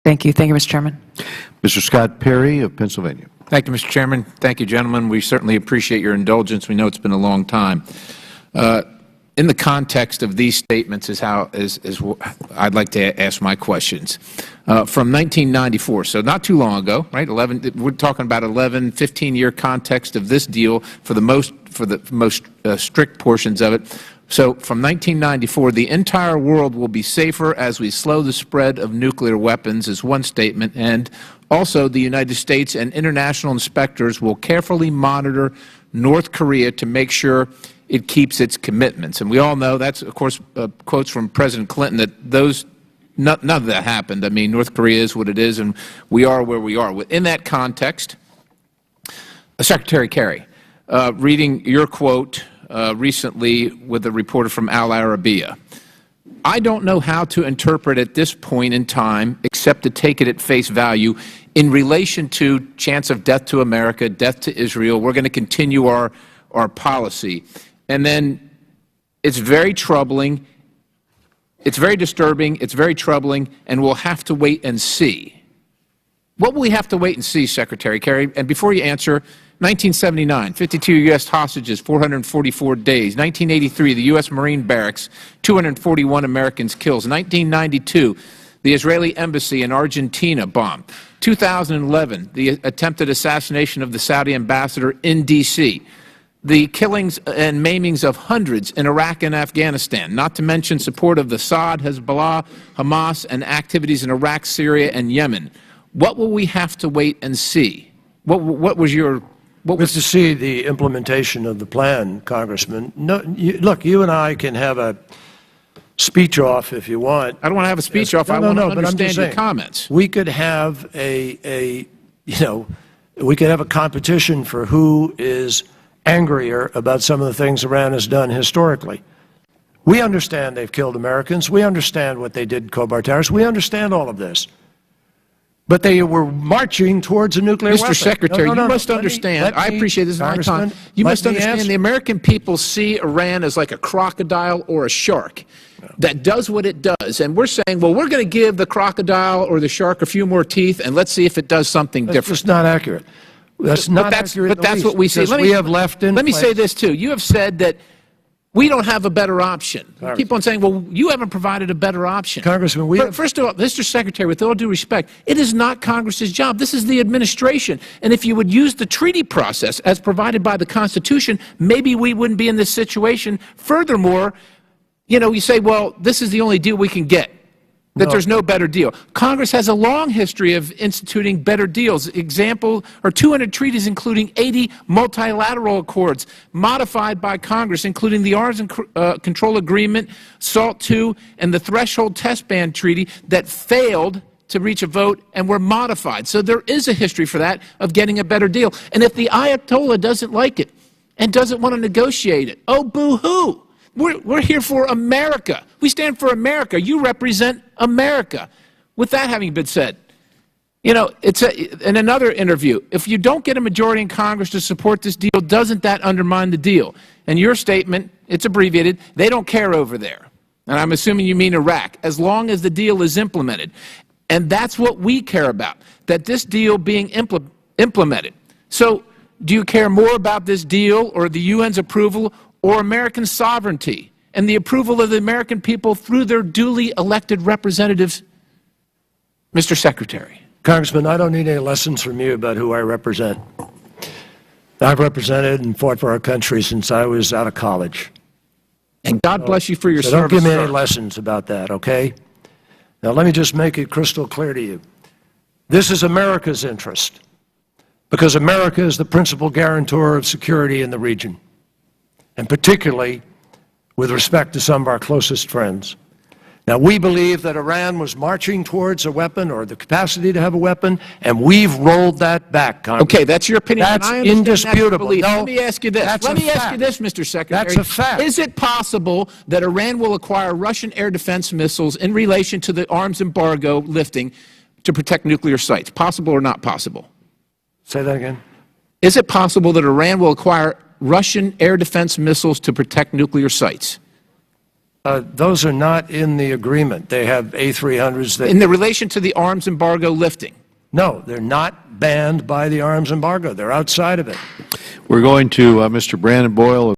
Thank you. Thank you, Mr. Chairman. Mr. Scott Perry of Pennsylvania. Thank you, Mr. Chairman. Thank you, gentlemen. We certainly appreciate your indulgence. We know it's been a long time. In the context of these statements is I'd like to ask my questions. From 1994, so not too long ago, right? We're talking about 11, 15-year context of this deal for the most strict portions of it. So from 1994, the entire world will be safer as we slow the spread of nuclear weapons is one statement, and also the United States and international inspectors will carefully monitor North Korea to make sure it keeps its commitments. And we all know that's, of course, quotes from President Clinton that none of that happened. I mean, North Korea is what it is, and we are where we are. In that context, Secretary Kerry, reading your quote recently with a reporter from Al Arabiya, I don't know how to interpret at this point in time except to take it at face value in relation to chance of death to America, death to Israel. We're going to continue our policy. And then it's very troubling, it's very disturbing, it's very troubling, and we'll have to wait and see. What will we have to wait and see, Secretary Kerry? And before you answer, 1979, 52 U.S. hostages, 444 days. 1983, the U.S. Marine barracks, 241 Americans killed. 1992, the Israeli embassy in Argentina bombed. 2011, the attempted assassination of the Saudi ambassador in D.C., the killings and maimings of hundreds in Iraq and Afghanistan, not to mention support of the Assad, Hezbollah, Hamas, and activities in Iraq, Syria, and Yemen. What will we have to wait and see? What was your... to see the implementation of the plan, Congressman. No, look, you and I can have a speech off if you want. I don't want to have a speech off. I want to understand your comments. We could have we could have a competition for who is angrier about some of the things Iran has done historically. We understand they've killed Americans. We understand what they did in Khobar terrorists. We understand all of this. But they were marching towards a nuclear weapon. Mr. Secretary, you must understand, I appreciate this is my time, you must understand the American people see Iran as like a crocodile or a shark that does what it does. And we're saying, well, we're going to give the crocodile or the shark a few more teeth and let's see if it does something different. That's just not accurate. That's not accurate. But that's what we see. We have left in Let me say this, too. You have said that we don't have a better option. You keep on saying, well, you haven't provided a better option. Congressman, First of all, Mr. Secretary, with all due respect, it is not Congress's job. This is the administration. And if you would use the treaty process as provided by the Constitution, maybe we wouldn't be in this situation. Furthermore, you say, well, this is the only deal we can get, that there's no better deal. Congress has a long history of instituting better deals. Example are 200 treaties, including 80 multilateral accords modified by Congress, including the Arms Control Agreement, SALT II, and the Threshold Test Ban Treaty that failed to reach a vote and were modified. So there is a history for that of getting a better deal. And if the Ayatollah doesn't like it and doesn't want to negotiate it, oh, boo-hoo. We're here for America. We stand for America. You represent America. With that having been said, it's in another interview, if you don't get a majority in Congress to support this deal, doesn't that undermine the deal? And your statement, it's abbreviated, they don't care over there. And I'm assuming you mean Iraq, as long as the deal is implemented. And that's what we care about, that this deal being implemented. So do you care more about this deal or the UN's approval or American sovereignty and the approval of the American people through their duly elected representatives, Mr. Secretary? Congressman, I don't need any lessons from you about who I represent. I've represented and fought for our country since I was out of college. And God bless you for your service. Don't give me any lessons about that, okay? Now, let me just make it crystal clear to you. This is America's interest, because America is the principal guarantor of security in the region, and particularly with respect to some of our closest friends. Now, we believe that Iran was marching towards a weapon or the capacity to have a weapon, and we've rolled that back, Congress. Okay, that's your opinion. That's indisputable. No, let me ask you this. Let me ask you this, Mr. Secretary. That's a fact. Is it possible that Iran will acquire Russian air defense missiles in relation to the arms embargo lifting to protect nuclear sites? Possible or not possible? Say that again. Is it possible that Iran will acquire Russian air defense missiles to protect nuclear sites? Those are not in the agreement. They have A300s that... In the relation to the arms embargo lifting? No, they're not banned by the arms embargo. They're outside of it. We're going to Mr. Brandon Boyle.